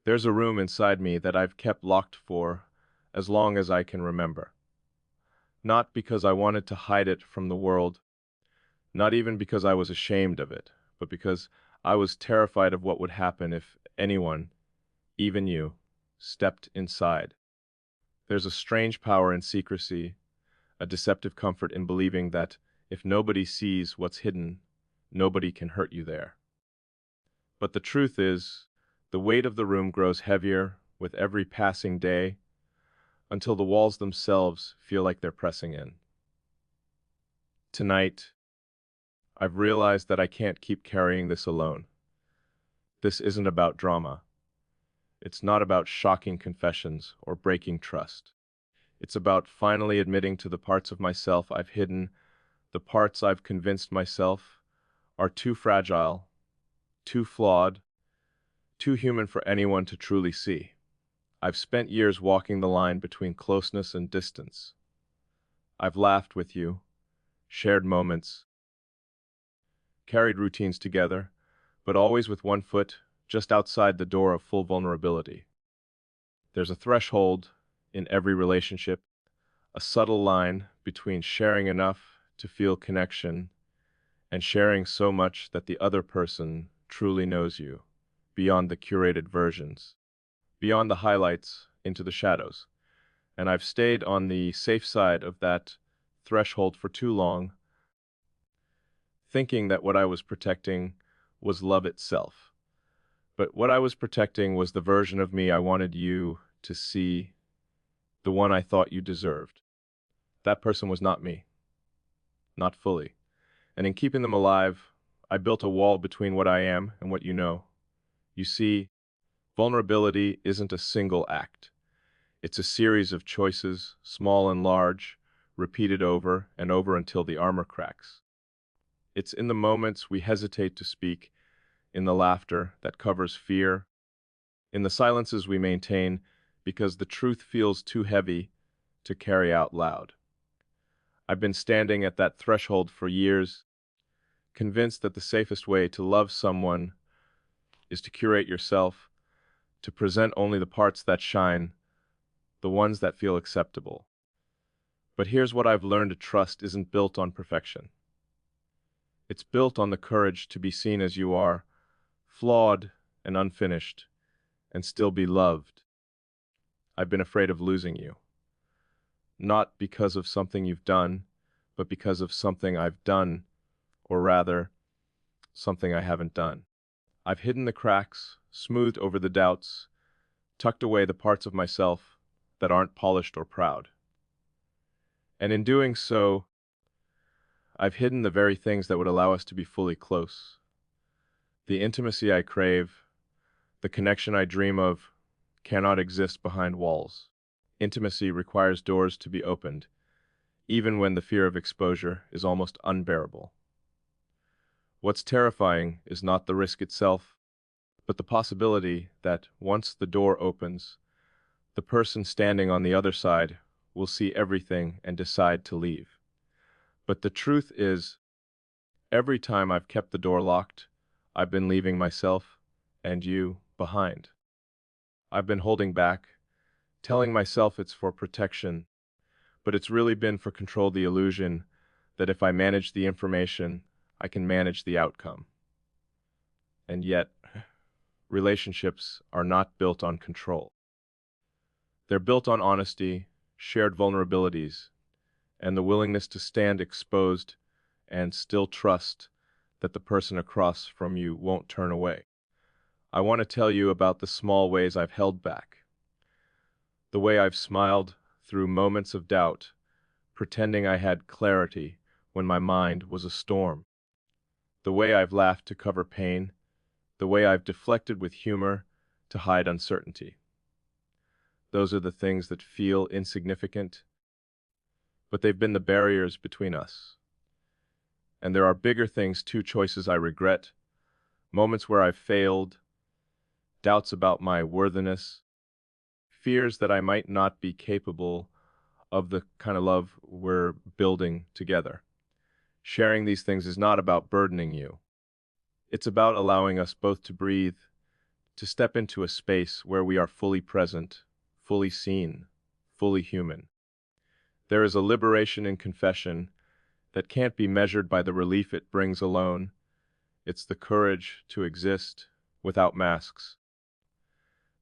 There's a room inside me that I've kept locked for as long as I can remember. Not because I wanted to hide it from the world, not even because I was ashamed of it, but because I was terrified of what would happen if anyone, even you, stepped inside. There's a strange power in secrecy, a deceptive comfort in believing that if nobody sees what's hidden, nobody can hurt you there. But the truth is, the weight of the room grows heavier with every passing day until the walls themselves feel like they're pressing in. Tonight, I've realized that I can't keep carrying this alone. This isn't about drama. It's not about shocking confessions or breaking trust. It's about finally admitting to the parts of myself I've hidden, the parts I've convinced myself are too fragile, too flawed, too human for anyone to truly see. I've spent years walking the line between closeness and distance. I've laughed with you, shared moments, carried routines together, but always with one foot just outside the door of full vulnerability. There's a threshold in every relationship, a subtle line between sharing enough to feel connection and sharing so much that the other person truly knows you, beyond the curated versions, beyond the highlights into the shadows. And I've stayed on the safe side of that threshold for too long, thinking that what I was protecting was love itself. But what I was protecting was the version of me I wanted you to see, the one I thought you deserved. That person was not me, not fully. And in keeping them alive, I built a wall between what I am and what you know. You see, vulnerability isn't a single act. It's a series of choices, small and large, repeated over and over until the armor cracks. It's in the moments we hesitate to speak, in the laughter that covers fear, in the silences we maintain because the truth feels too heavy to carry out loud. I've been standing at that threshold for years, convinced that the safest way to love someone is to curate yourself, to present only the parts that shine, the ones that feel acceptable. But here's what I've learned: to trust isn't built on perfection. It's built on the courage to be seen as you are, flawed and unfinished, and still be loved. I've been afraid of losing you, not because of something you've done, but because of something I've done, or rather, something I haven't done. I've hidden the cracks, smoothed over the doubts, tucked away the parts of myself that aren't polished or proud. And in doing so, I've hidden the very things that would allow us to be fully close. The intimacy I crave, the connection I dream of, cannot exist behind walls. Intimacy requires doors to be opened, even when the fear of exposure is almost unbearable. What's terrifying is not the risk itself, but the possibility that once the door opens, the person standing on the other side will see everything and decide to leave. But the truth is, every time I've kept the door locked, I've been leaving myself and you behind. I've been holding back, telling myself it's for protection, but it's really been for control, the illusion that if I manage the information, I can manage the outcome. And yet, relationships are not built on control. They're built on honesty, shared vulnerabilities, and the willingness to stand exposed and still trust that the person across from you won't turn away. I want to tell you about the small ways I've held back, the way I've smiled through moments of doubt, pretending I had clarity when my mind was a storm, the way I've laughed to cover pain, the way I've deflected with humor to hide uncertainty. Those are the things that feel insignificant, but they've been the barriers between us. And there are bigger things too: choices I regret, moments where I've failed, doubts about my worthiness, fears that I might not be capable of the kind of love we're building together. Sharing these things is not about burdening you. It's about allowing us both to breathe, to step into a space where we are fully present, fully seen, fully human. There is a liberation in confession that can't be measured by the relief it brings alone. It's the courage to exist without masks,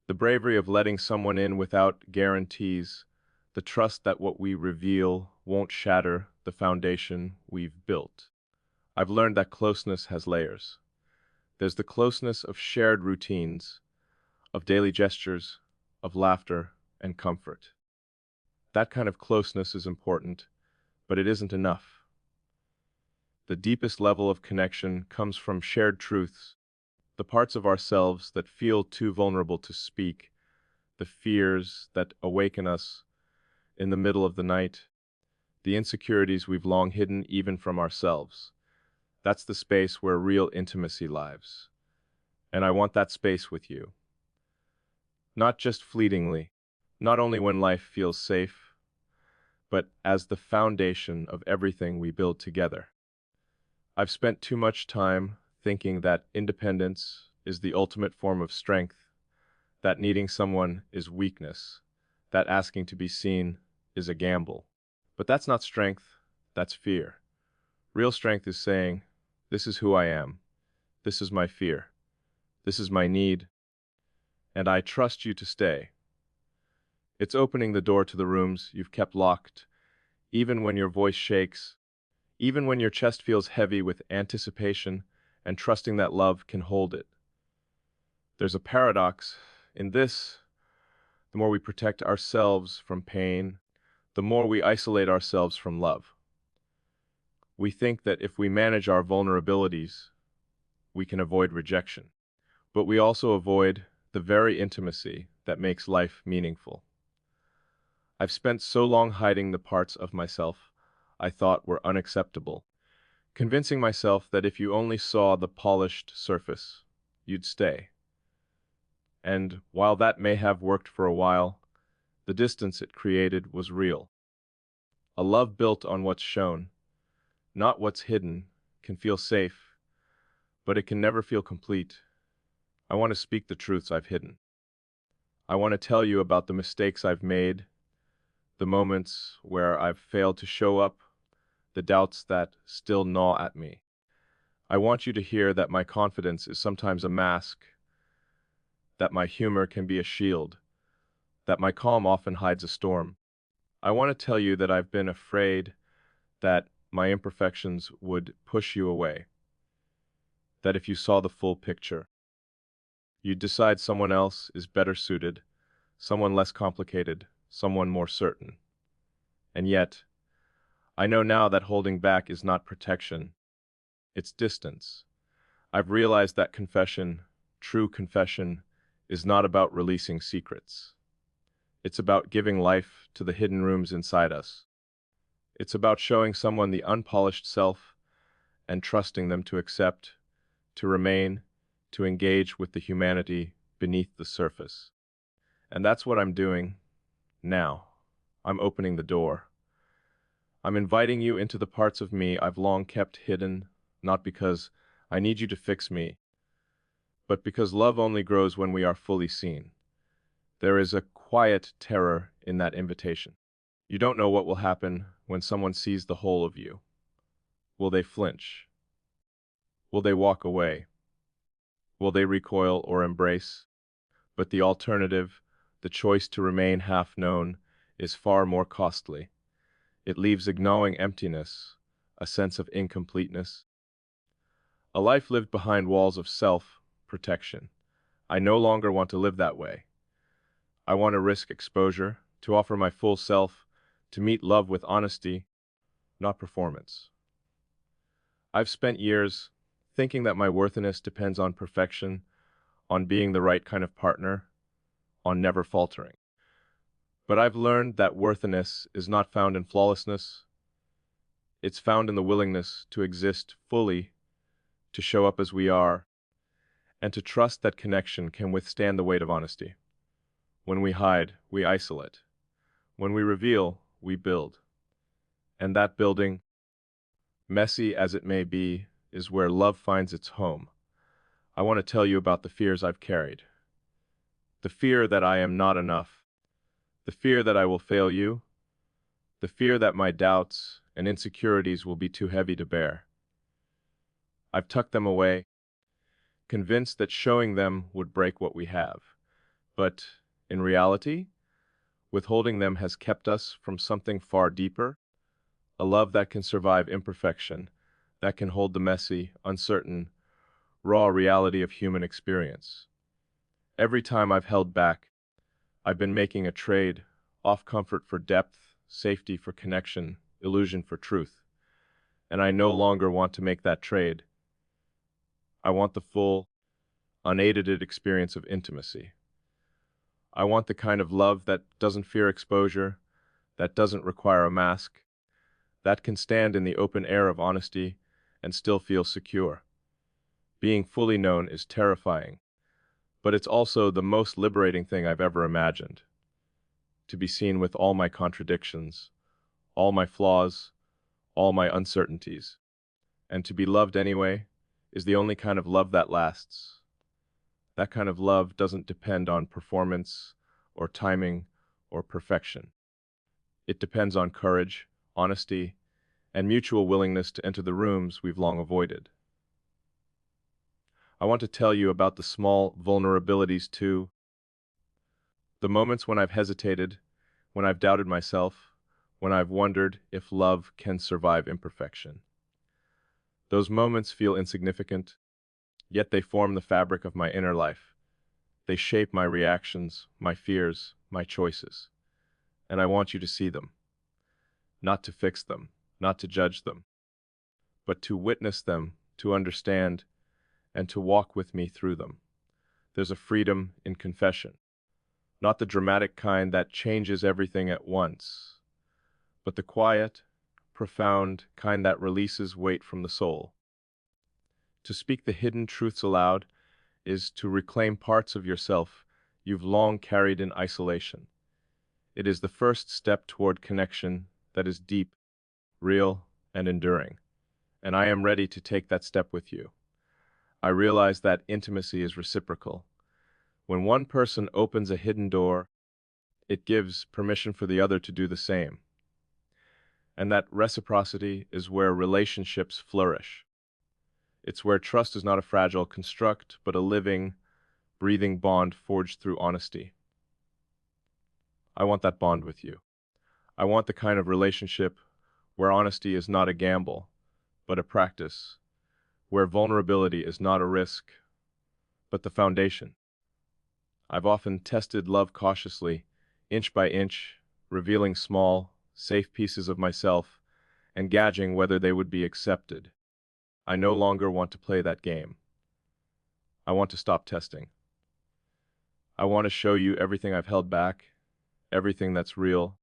the bravery of letting someone in without guarantees, the trust that what we reveal won't shatter the foundation we've built. I've learned that closeness has layers. There's the closeness of shared routines, of daily gestures, of laughter and comfort. That kind of closeness is important, but it isn't enough. The deepest level of connection comes from shared truths, the parts of ourselves that feel too vulnerable to speak, the fears that awaken us in the middle of the night, the insecurities we've long hidden even from ourselves. That's the space where real intimacy lives. And I want that space with you. Not just fleetingly, not only when life feels safe, but as the foundation of everything we build together. I've spent too much time thinking that independence is the ultimate form of strength, that needing someone is weakness, that asking to be seen is a gamble. But that's not strength, that's fear. Real strength is saying, this is who I am, this is my fear, this is my need, and I trust you to stay. It's opening the door to the rooms you've kept locked, even when your voice shakes, even when your chest feels heavy with anticipation, and trusting that love can hold it. There's a paradox in this. The more we protect ourselves from pain, the more we isolate ourselves from love. We think that if we manage our vulnerabilities, we can avoid rejection. But we also avoid the very intimacy that makes life meaningful. I've spent so long hiding the parts of myself I thought were unacceptable, convincing myself that if you only saw the polished surface, you'd stay. And while that may have worked for a while, the distance it created was real. A love built on what's shown, not what's hidden, can feel safe, but it can never feel complete. I want to speak the truths I've hidden. I want to tell you about the mistakes I've made, the moments where I've failed to show up, the doubts that still gnaw at me. I want you to hear that my confidence is sometimes a mask, that my humor can be a shield, that my calm often hides a storm. I want to tell you that I've been afraid that my imperfections would push you away, that if you saw the full picture, you'd decide someone else is better suited, someone less complicated, someone more certain. And yet, I know now that holding back is not protection, it's distance. I've realized that confession, true confession, is not about releasing secrets. It's about giving life to the hidden rooms inside us. It's about showing someone the unpolished self and trusting them to accept, to remain, to engage with the humanity beneath the surface. And that's what I'm doing now. I'm opening the door. I'm inviting you into the parts of me I've long kept hidden, not because I need you to fix me, but because love only grows when we are fully seen. There is a quiet terror in that invitation. You don't know what will happen when someone sees the whole of you. Will they flinch? Will they walk away? Will they recoil or embrace? But the alternative, the choice to remain half-known, is far more costly. It leaves a gnawing emptiness, a sense of incompleteness. A life lived behind walls of self-protection. I no longer want to live that way. I want to risk exposure, to offer my full self, to meet love with honesty, not performance. I've spent years thinking that my worthiness depends on perfection, on being the right kind of partner, on never faltering. But I've learned that worthiness is not found in flawlessness. It's found in the willingness to exist fully, to show up as we are, and to trust that connection can withstand the weight of honesty. When we hide, we isolate. When we reveal, we build. And that building, messy as it may be, is where love finds its home. I want to tell you about the fears I've carried. The fear that I am not enough, the fear that I will fail you, the fear that my doubts and insecurities will be too heavy to bear. I've tucked them away, convinced that showing them would break what we have. But in reality, withholding them has kept us from something far deeper, a love that can survive imperfection, that can hold the messy, uncertain, raw reality of human experience. Every time I've held back, I've been making a trade, off comfort for depth, safety for connection, illusion for truth. And I no longer want to make that trade. I want the full, unaided experience of intimacy. I want the kind of love that doesn't fear exposure, that doesn't require a mask, that can stand in the open air of honesty and still feel secure. Being fully known is terrifying, but it's also the most liberating thing I've ever imagined. To be seen with all my contradictions, all my flaws, all my uncertainties, and to be loved anyway is the only kind of love that lasts. That kind of love doesn't depend on performance or timing or perfection. It depends on courage, honesty, and mutual willingness to enter the rooms we've long avoided. I want to tell you about the small vulnerabilities too, the moments when I've hesitated, when I've doubted myself, when I've wondered if love can survive imperfection. Those moments feel insignificant, yet they form the fabric of my inner life. They shape my reactions, my fears, my choices. And I want you to see them, not to fix them, not to judge them, but to witness them, to understand, and to walk with me through them. There's a freedom in confession, not the dramatic kind that changes everything at once, but the quiet, profound kind that releases weight from the soul. To speak the hidden truths aloud is to reclaim parts of yourself you've long carried in isolation. It is the first step toward connection that is deep, real, and enduring. And I am ready to take that step with you. I realize that intimacy is reciprocal. When one person opens a hidden door, it gives permission for the other to do the same. And that reciprocity is where relationships flourish. It's where trust is not a fragile construct, but a living, breathing bond forged through honesty. I want that bond with you. I want the kind of relationship where honesty is not a gamble, but a practice, where vulnerability is not a risk, but the foundation. I've often tested love cautiously, inch by inch, revealing small, safe pieces of myself and gauging whether they would be accepted. I no longer want to play that game. I want to stop testing. I want to show you everything I've held back, everything that's real,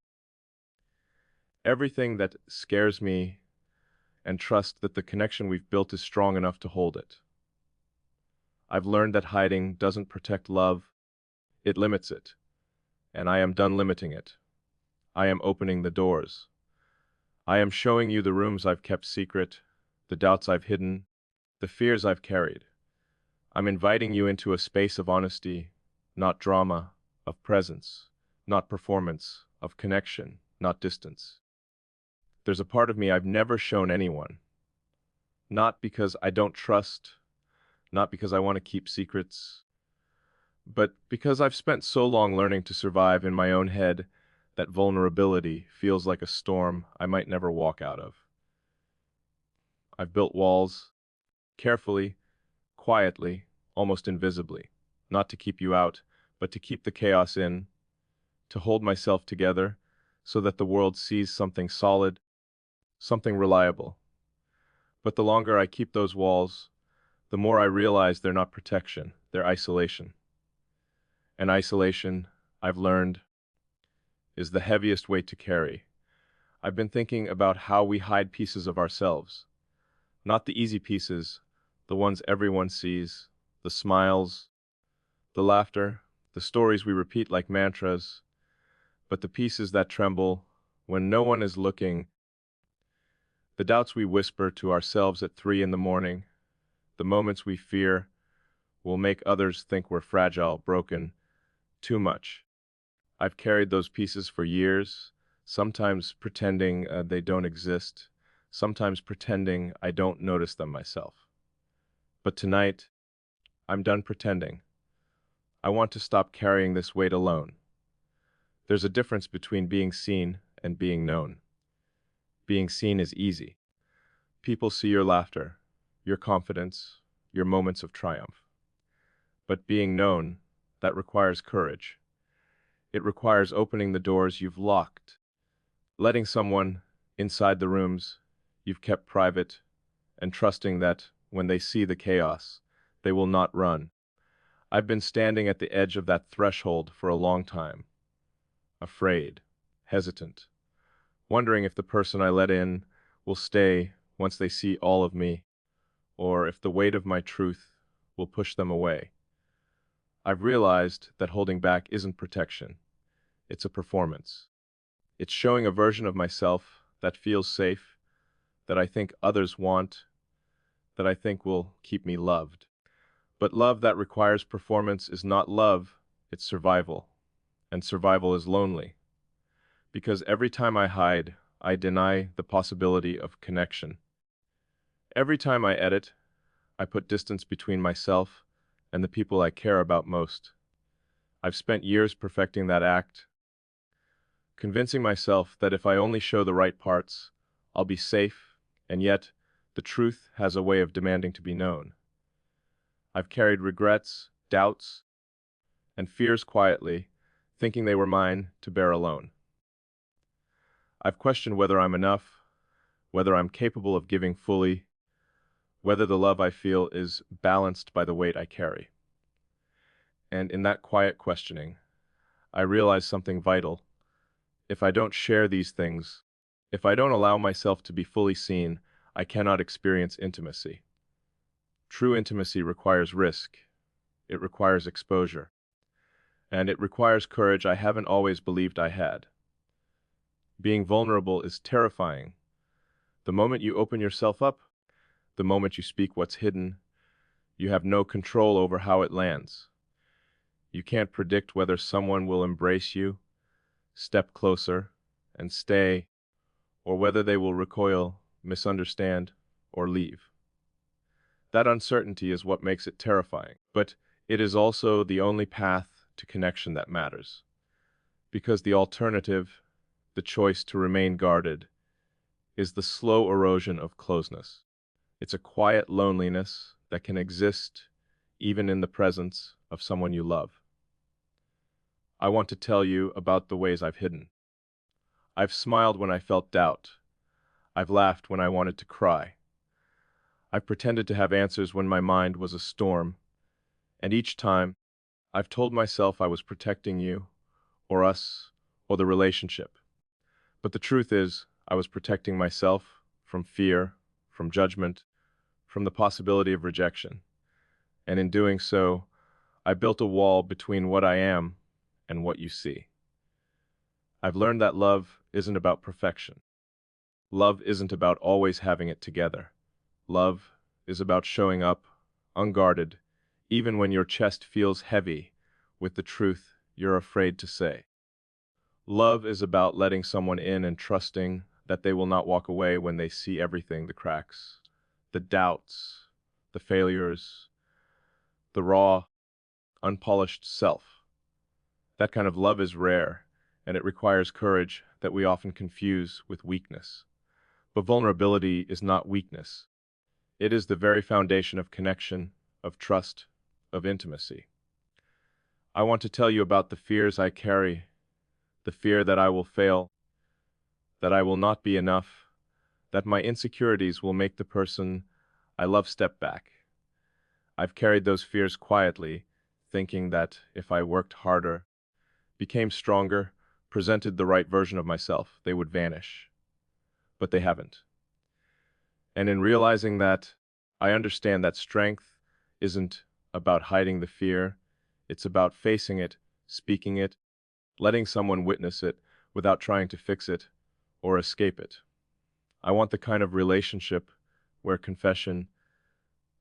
everything that scares me, and trust that the connection we've built is strong enough to hold it. I've learned that hiding doesn't protect love, it limits it, and I am done limiting it. I am opening the doors. I am showing you the rooms I've kept secret, the doubts I've hidden, the fears I've carried. I'm inviting you into a space of honesty, not drama, of presence, not performance, of connection, not distance. There's a part of me I've never shown anyone. Not because I don't trust, not because I want to keep secrets, but because I've spent so long learning to survive in my own head that vulnerability feels like a storm I might never walk out of. I've built walls, carefully, quietly, almost invisibly, not to keep you out, but to keep the chaos in, to hold myself together so that the world sees something solid, something reliable. But the longer I keep those walls, the more I realize they're not protection, they're isolation. And isolation, I've learned, is the heaviest weight to carry. I've been thinking about how we hide pieces of ourselves. Not the easy pieces, the ones everyone sees, the smiles, the laughter, the stories we repeat like mantras, but the pieces that tremble when no one is looking, the doubts we whisper to ourselves at 3 in the morning, the moments we fear will make others think we're fragile, broken, too much. I've carried those pieces for years, sometimes pretending they don't exist, sometimes pretending I don't notice them myself. But tonight, I'm done pretending. I want to stop carrying this weight alone. There's a difference between being seen and being known. Being seen is easy. People see your laughter, your confidence, your moments of triumph. But being known, that requires courage. It requires opening the doors you've locked, letting someone inside the rooms you've kept private, and trusting that when they see the chaos, they will not run. I've been standing at the edge of that threshold for a long time, afraid, hesitant, wondering if the person I let in will stay once they see all of me, or if the weight of my truth will push them away. I've realized that holding back isn't protection. It's a performance. It's showing a version of myself that feels safe, that I think others want, that I think will keep me loved. But love that requires performance is not love, it's survival. And survival is lonely. Because every time I hide, I deny the possibility of connection. Every time I edit, I put distance between myself and the people I care about most. I've spent years perfecting that act, convincing myself that if I only show the right parts, I'll be safe, and yet the truth has a way of demanding to be known. I've carried regrets, doubts, and fears quietly, thinking they were mine to bear alone. I've questioned whether I'm enough, whether I'm capable of giving fully, whether the love I feel is balanced by the weight I carry. And in that quiet questioning, I realize something vital. If I don't share these things, if I don't allow myself to be fully seen, I cannot experience intimacy. True intimacy requires risk. It requires exposure. And it requires courage I haven't always believed I had. Being vulnerable is terrifying. The moment you open yourself up, the moment you speak what's hidden, you have no control over how it lands. You can't predict whether someone will embrace you, step closer, and stay, or whether they will recoil, misunderstand, or leave. That uncertainty is what makes it terrifying, but it is also the only path to connection that matters. Because the alternative, the choice to remain guarded, is the slow erosion of closeness. It's a quiet loneliness that can exist even in the presence of someone you love. I want to tell you about the ways I've hidden. I've smiled when I felt doubt. I've laughed when I wanted to cry. I've pretended to have answers when my mind was a storm. And each time, I've told myself I was protecting you, or us, or the relationship. But the truth is, I was protecting myself from fear, from judgment, from the possibility of rejection. And in doing so, I built a wall between what I am and what you see. I've learned that love isn't about perfection. Love isn't about always having it together. Love is about showing up, unguarded, even when your chest feels heavy with the truth you're afraid to say. Love is about letting someone in and trusting that they will not walk away when they see everything, the cracks, the doubts, the failures, the raw, unpolished self. That kind of love is rare, and it requires courage that we often confuse with weakness. But vulnerability is not weakness. It is the very foundation of connection, of trust, of intimacy. I want to tell you about the fears I carry, the fear that I will fail, that I will not be enough, that my insecurities will make the person I love step back. I've carried those fears quietly, thinking that if I worked harder, became stronger, presented the right version of myself, they would vanish. But they haven't. And in realizing that, I understand that strength isn't about hiding the fear, it's about facing it, speaking it, letting someone witness it without trying to fix it or escape it. I want the kind of relationship where confession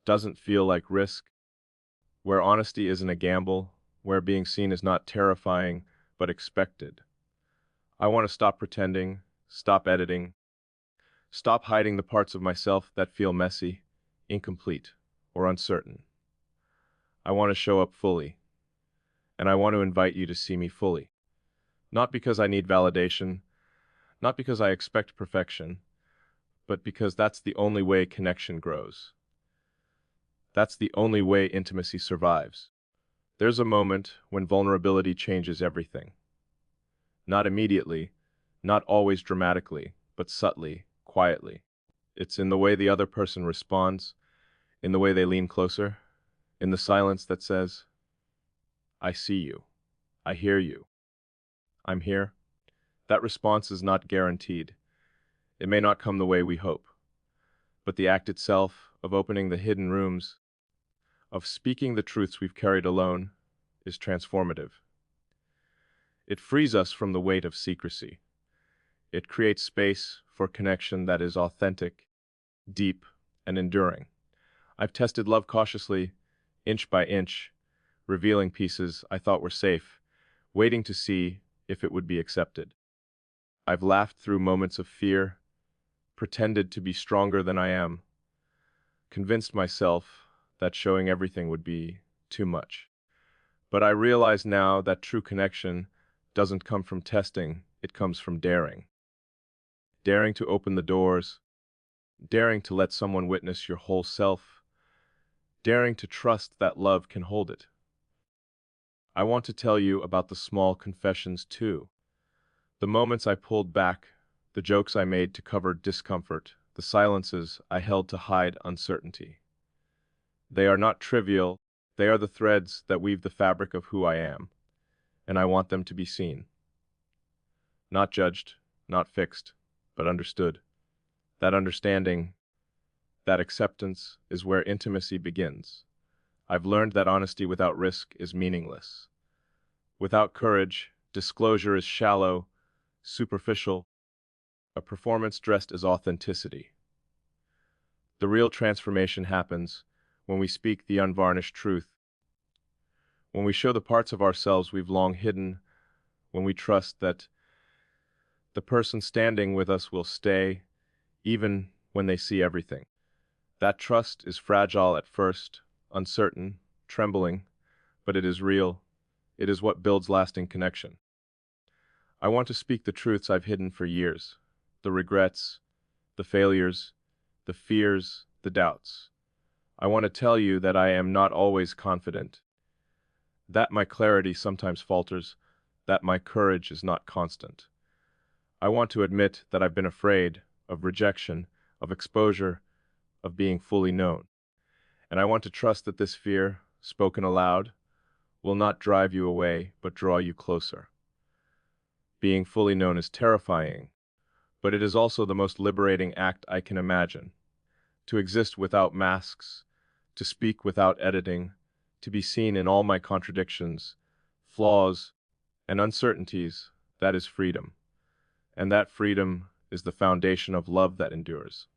doesn't feel like risk, where honesty isn't a gamble, where being seen is not terrifying, but expected. I want to stop pretending, stop editing, stop hiding the parts of myself that feel messy, incomplete, or uncertain. I want to show up fully, and I want to invite you to see me fully. Not because I need validation, not because I expect perfection, but because that's the only way connection grows. That's the only way intimacy survives. There's a moment when vulnerability changes everything. Not immediately, not always dramatically, but subtly, quietly. It's in the way the other person responds, in the way they lean closer, in the silence that says, I see you, I hear you, I'm here. That response is not guaranteed. It may not come the way we hope, but the act itself of opening the hidden rooms, of speaking the truths we've carried alone, is transformative. It frees us from the weight of secrecy. It creates space for connection that is authentic, deep, and enduring. I've tested love cautiously, inch by inch, revealing pieces I thought were safe, waiting to see if it would be accepted. I've laughed through moments of fear, pretended to be stronger than I am, convinced myself that showing everything would be too much. But I realize now that true connection doesn't come from testing, it comes from daring. Daring to open the doors, daring to let someone witness your whole self, daring to trust that love can hold it. I want to tell you about the small confessions too. The moments I pulled back, the jokes I made to cover discomfort, the silences I held to hide uncertainty. They are not trivial, they are the threads that weave the fabric of who I am, and I want them to be seen. Not judged, not fixed, but understood. That understanding, that acceptance is where intimacy begins. I've learned that honesty without risk is meaningless. Without courage, disclosure is shallow, superficial, a performance dressed as authenticity. The real transformation happens when we speak the unvarnished truth, when we show the parts of ourselves we've long hidden, when we trust that the person standing with us will stay, even when they see everything. That trust is fragile at first, uncertain, trembling, but it is real. It is what builds lasting connection. I want to speak the truths I've hidden for years, the regrets, the failures, the fears, the doubts. I want to tell you that I am not always confident, that my clarity sometimes falters, that my courage is not constant. I want to admit that I've been afraid of rejection, of exposure, of being fully known. And I want to trust that this fear, spoken aloud, will not drive you away, but draw you closer. Being fully known is terrifying, but it is also the most liberating act I can imagine. To exist without masks, to speak without editing, to be seen in all my contradictions, flaws, and uncertainties, that is freedom. And that freedom is the foundation of love that endures.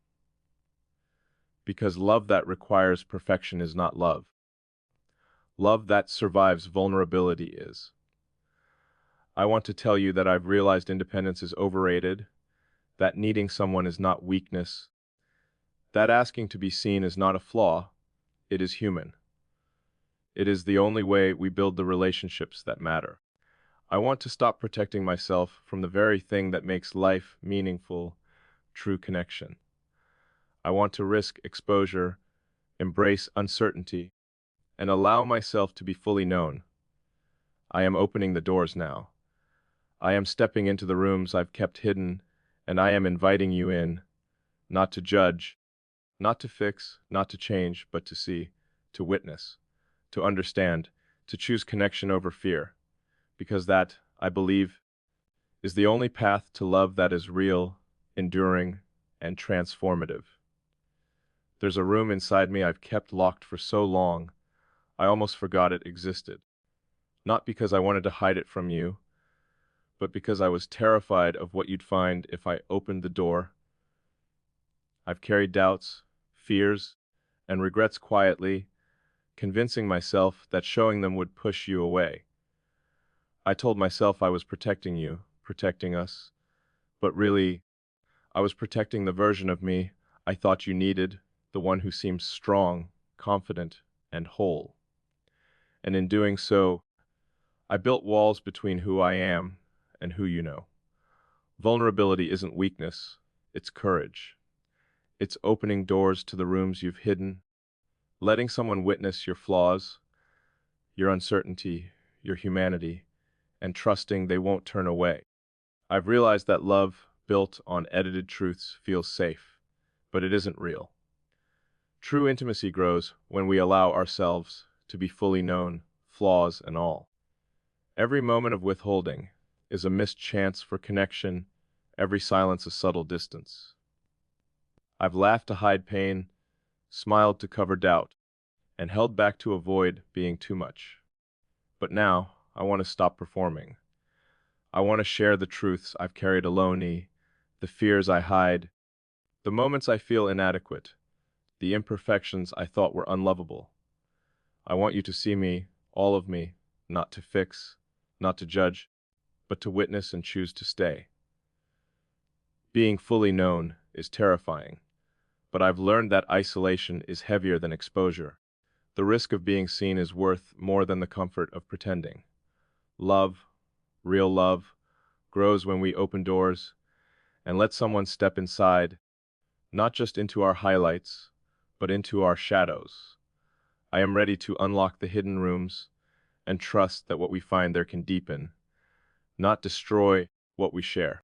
Because love that requires perfection is not love. Love that survives vulnerability is. I want to tell you that I've realized independence is overrated, that needing someone is not weakness, that asking to be seen is not a flaw, it is human. It is the only way we build the relationships that matter. I want to stop protecting myself from the very thing that makes life meaningful, true connection. I want to risk exposure, embrace uncertainty, and allow myself to be fully known. I am opening the doors now. I am stepping into the rooms I've kept hidden, and I am inviting you in, not to judge, not to fix, not to change, but to see, to witness, to understand, to choose connection over fear, because that, I believe, is the only path to love that is real, enduring, and transformative. There's a room inside me I've kept locked for so long, I almost forgot it existed. Not because I wanted to hide it from you, but because I was terrified of what you'd find if I opened the door. I've carried doubts, fears, and regrets quietly, convincing myself that showing them would push you away. I told myself I was protecting you, protecting us, but really, I was protecting the version of me I thought you needed, the one who seems strong, confident, and whole. And in doing so, I built walls between who I am and who you know. Vulnerability isn't weakness, it's courage. It's opening doors to the rooms you've hidden, letting someone witness your flaws, your uncertainty, your humanity, and trusting they won't turn away. I've realized that love built on edited truths feels safe, but it isn't real. True intimacy grows when we allow ourselves to be fully known, flaws and all. Every moment of withholding is a missed chance for connection, every silence a subtle distance. I've laughed to hide pain, smiled to cover doubt, and held back to avoid being too much. But now, I want to stop performing. I want to share the truths I've carried alone, the fears I hide, the moments I feel inadequate, the imperfections I thought were unlovable. I want you to see me, all of me, not to fix, not to judge, but to witness and choose to stay. Being fully known is terrifying, but I've learned that isolation is heavier than exposure. The risk of being seen is worth more than the comfort of pretending. Love, real love, grows when we open doors and let someone step inside, not just into our highlights, but into our shadows. I am ready to unlock the hidden rooms and trust that what we find there can deepen, not destroy what we share.